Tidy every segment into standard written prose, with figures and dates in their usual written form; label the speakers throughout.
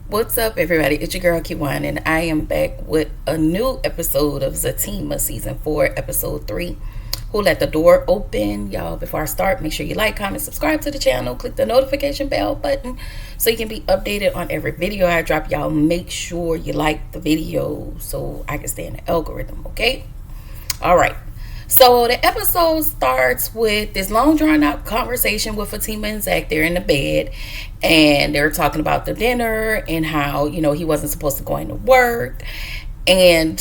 Speaker 1: What's up, everybody? It's your girl Kiwan, and I am back with a new episode of Zatima Season 4, Episode 3. Who let the door open? Y'all, before I start, make sure you like, comment, subscribe to the channel, click the notification bell button so you can be updated on every video I drop. Y'all, make sure you like the video so I can stay in the algorithm, okay? All right. So the episode starts with this long drawn out conversation with Fatima and Zach. They're in the bed and they're talking about the dinner and how, he wasn't supposed to go into work. And,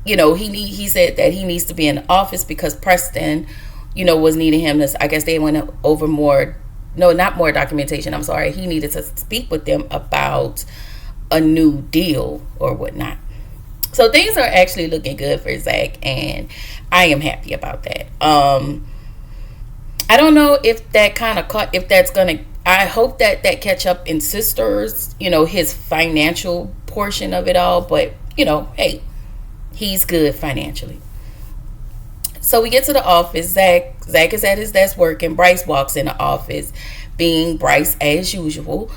Speaker 1: he said that he needs to be in the office because Preston, was needing him to, I guess they went over not more documentation. I'm sorry. He needed to speak with them about a new deal or whatnot. So things are actually looking good for Zach, and I am happy about that. I don't know if that kind of if that's gonna. I hope that catch up in Sisters, his financial portion of it all. But hey, he's good financially. So we get to the office. Zach is at his desk working. Bryce walks in the office, being Bryce as usual.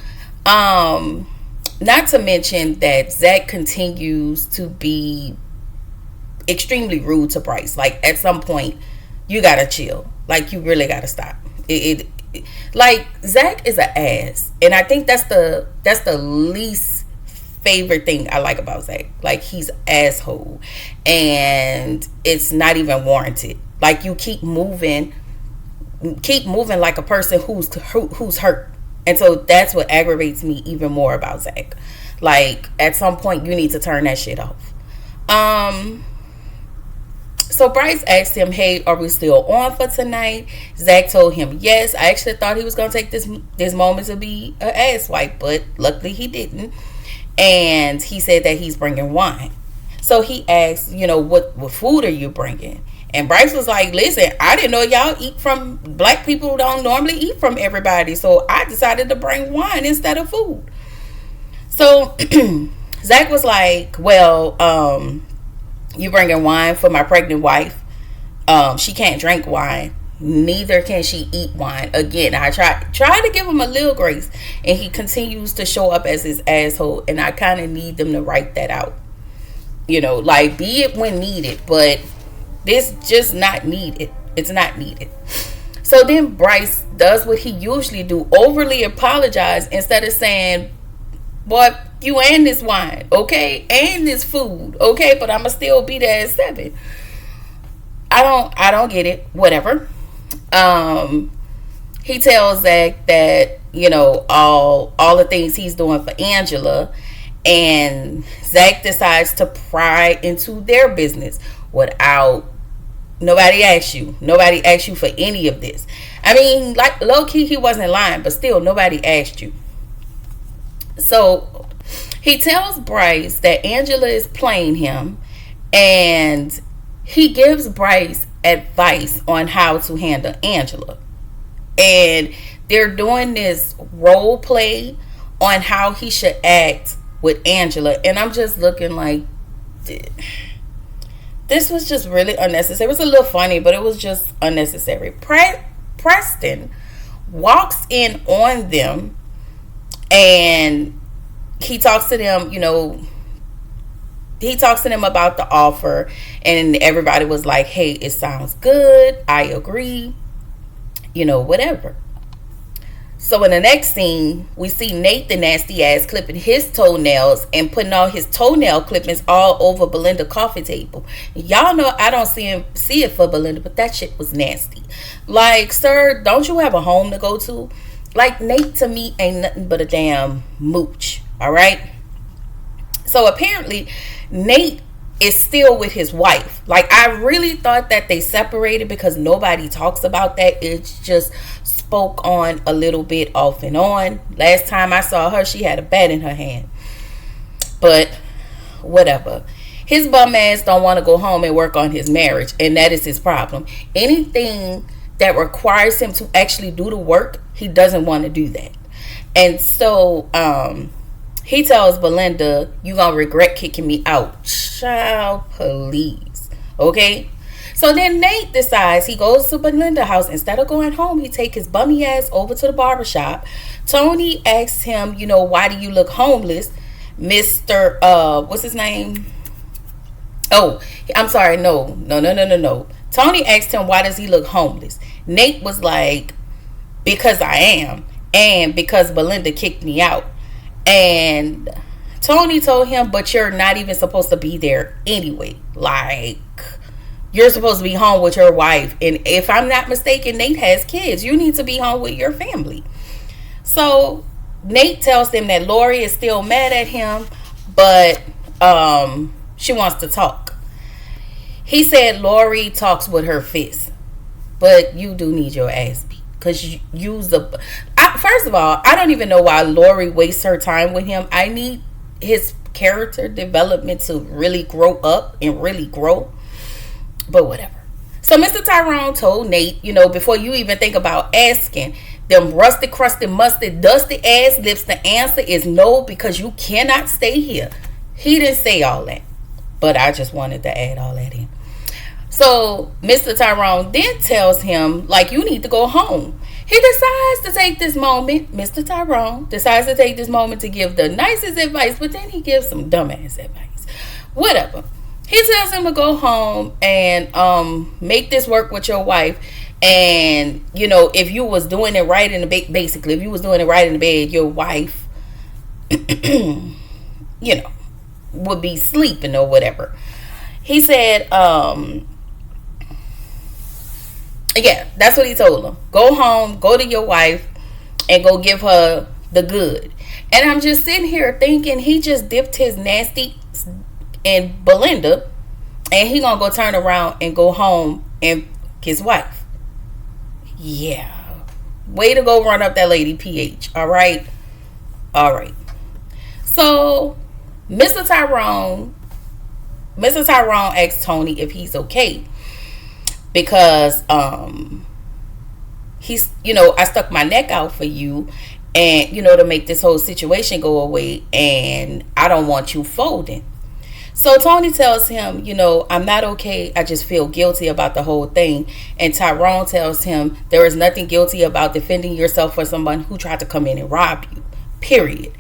Speaker 1: Not to mention that Zach continues to be extremely rude to Bryce. Like, at some point, you gotta chill. Like, you really gotta stop. Like, Zach is an ass, and I think that's the least favorite thing I like about Zach. Like, he's an asshole, and it's not even warranted. Like, you keep moving like a person who's hurt. And so that's what aggravates me even more about Zach. Like, at some point, you need to turn that shit off. So Bryce asked him, hey, are we still on for tonight? Zach told him yes. I actually thought he was going to take this moment to be an asswipe, but luckily he didn't. And he said that he's bringing wine. So he asked, what food are you bringing? And Bryce was like, listen, I didn't know y'all eat from, black people don't normally eat from everybody. So I decided to bring wine instead of food. So Zach was like, well, you bringing wine for my pregnant wife. She can't drink wine. Neither can she eat wine. Again, I try to give him a little grace. And he continues to show up as his asshole. And I kind of need them to write that out. Like, be it when needed. But this just not needed. It's not needed. So then Bryce does what he usually do, overly apologize instead of saying, boy, you and this wine, okay? And this food, okay? But I'ma still be there at 7. I don't get it. Whatever. He tells Zach that, all the things he's doing for Angela, and Zach decides to pry into their business without nobody asked you for any of this. I mean, like, low-key he wasn't lying, but still nobody asked you. So he tells Bryce that Angela is playing him, and he gives Bryce advice on how to handle Angela. And they're doing this role play on how he should act with Angela, and I'm just looking like, this was just really unnecessary. It was a little funny, but it was just unnecessary. Preston walks in on them, and he talks to them, he talks to them about the offer, and everybody was like, hey, it sounds good. I agree. Whatever. So in the next scene, we see Nate, the nasty ass, clipping his toenails and putting all his toenail clippings all over Belinda's coffee table. Y'all know I don't see it for Belinda, but that shit was nasty. Like, sir, don't you have a home to go to? Like, Nate to me ain't nothing but a damn mooch. All right. So apparently, Nate is still with his wife. Like, I really thought that they separated because nobody talks about that. It's just spoke on a little bit off and on. Last time I saw her, she had a bat in her hand. But whatever. His bum ass don't want to go home and work on his marriage, and that is his problem. Anything that requires him to actually do the work, he doesn't want to do that. And so he tells Belinda, you gonna regret kicking me out. Child, please. Okay. So then Nate decides he goes to Belinda's house. Instead of going home, he take his bummy ass over to the barbershop Tony asked him, why do you look homeless? Mr. What's his name? Oh, I'm sorry. No. Tony asked him, why does he look homeless? Nate was like, because I am. And because Belinda kicked me out. And Tony told him, but you're not even supposed to be there anyway. Like, you're supposed to be home with your wife. And if I'm not mistaken, Nate has kids. You need to be home with your family. So Nate tells them that Lori is still mad at him, but she wants to talk. He said Lori talks with her fist, but you do need your ass beat. Because first of all, I don't even know why Lori wastes her time with him. I need his character development to really grow up and really grow. But whatever. So Mr. Tyrone told Nate, before you even think about asking them rusty, crusty, musty, dusty ass lips, the answer is no, because you cannot stay here. He didn't say all that, but I just wanted to add all that in. So Mr. Tyrone then tells him, like, you need to go home. He decides to take this moment. Mr. Tyrone decides to take this moment to give the nicest advice, but then he gives some dumbass advice. Whatever. He tells him to go home and make this work with your wife. And, if you was doing it right in the bed, basically, if you was doing it right in the bed, your wife, would be sleeping or whatever. He said, yeah, that's what he told him. Go home, go to your wife, and go give her the good. And I'm just sitting here thinking he just dipped his nasty in Belinda, and he gonna go turn around and go home and his wife. Yeah. Way to go run up that lady pH. All right. So Mr. Tyrone asked Tony if he's okay. Because he's, I stuck my neck out for you, and to make this whole situation go away, and I don't want you folding. So Tony tells him, I'm not okay. I just feel guilty about the whole thing. And Tyrone tells him there is nothing guilty about defending yourself for someone who tried to come in and rob you. Period.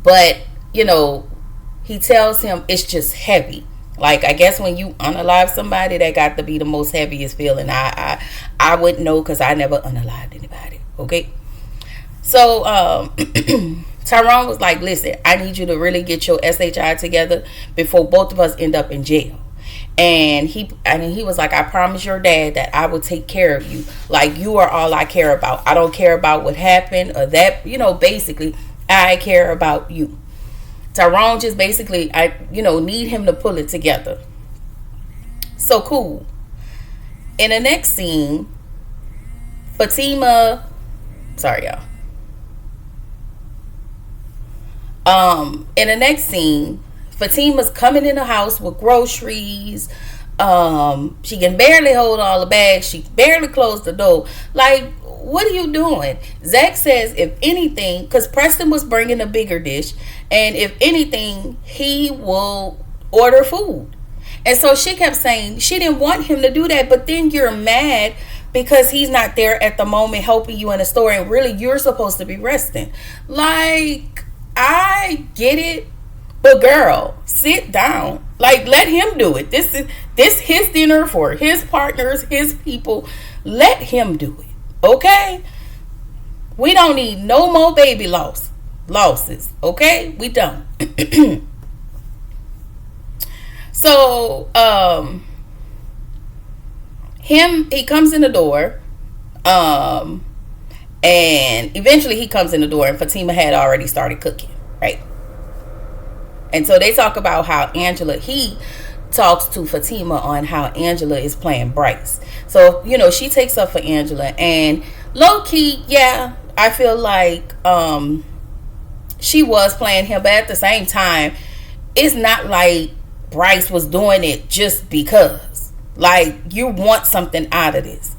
Speaker 1: But, he tells him it's just heavy. Like, I guess when you unalive somebody, that got to be the most heaviest feeling. I wouldn't know, because I never unalived anybody. Okay? So, Tyrone was like, listen, I need you to really get your SHI together before both of us end up in jail. And he was like, I promise your dad that I will take care of you. Like, you are all I care about. I don't care about what happened or that. Basically, I care about you. Tyrone just basically, I need him to pull it together. So cool. In the next scene, Fatima, sorry y'all. In the next scene, Fatima's coming in the house with groceries. She can barely hold all the bags. She barely closed the door. Like, what are you doing? Zach says, if anything, because Preston was bringing a bigger dish, and if anything, he will order food. And so she kept saying she didn't want him to do that, but then you're mad because he's not there at the moment helping you in the store, and really you're supposed to be resting. Like, I get it, but girl, sit down. Like, let him do it. This his dinner for his partners, his people. Let him do it. Okay? We don't need no more baby losses. Okay? We don't. So, he comes in the door, and eventually he comes in the door, and Fatima had already started cooking, right? And so they talk about how he talks to Fatima on how Angela is playing Bryce. So, she takes up for Angela, and low key, yeah, I feel like she was playing him, but at the same time, it's not like Bryce was doing it just because. Like, you want something out of this.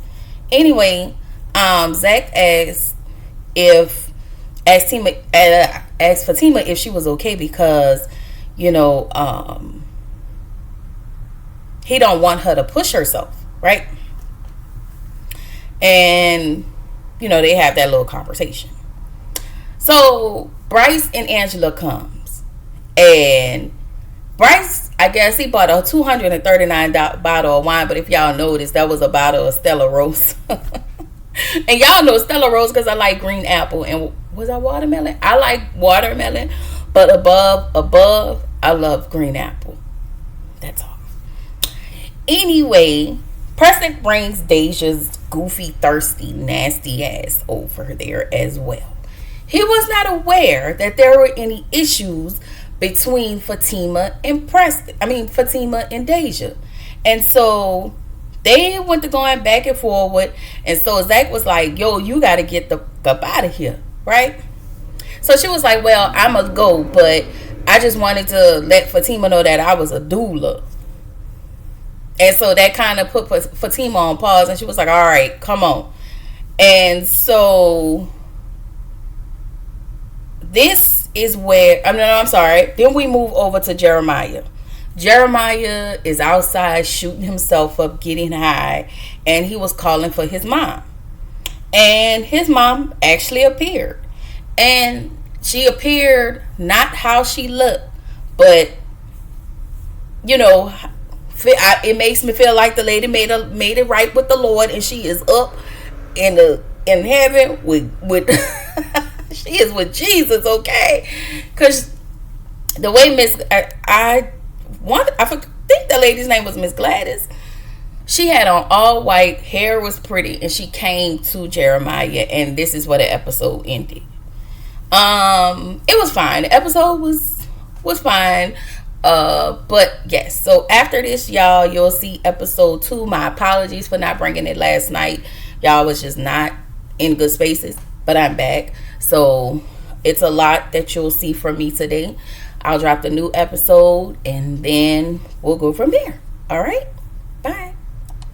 Speaker 1: Anyway, Zach asked Fatima if she was okay because, he don't want her to push herself, right? And, they have that little conversation. So Bryce and Angela comes, and Bryce, I guess he bought a $239 bottle of wine, but if y'all noticed, that was a bottle of Stella Rose. And y'all know Stella Rose because I like green apple, and was that watermelon? I like watermelon, but above, I love green apple. That's all. Anyway, Preston brings Deja's goofy, thirsty, nasty ass over there as well. He was not aware that there were any issues between Fatima and Fatima and Deja. And so they went to going back and forward. And so Zach was like, yo, you got to get the up out of here, right? So she was like, well, I'm going to go, but I just wanted to let Fatima know that I was a doula. And so that kind of put Fatima on pause. And she was like, all right, come on. And so this is where, I'm sorry. Then we move over to Jeremiah. Jeremiah is outside shooting himself up, getting high. And he was calling for his mom. And his mom actually appeared. And she appeared not how she looked, but, you know, it makes me feel like the lady made it right with the Lord, and she is up in heaven with she is with Jesus, okay? Because the way I think the lady's name was Miss Gladys. She had on all white, hair was pretty, and she came to Jeremiah, and this is where the episode ended. It was fine. The episode was fine. But yes, so after this, y'all, you'll see episode 2. My apologies for not bringing it last night. Y'all was just not in good spaces, but I'm back. So it's a lot that you'll see from me today. I'll drop the new episode and then we'll go from there. All right. Bye.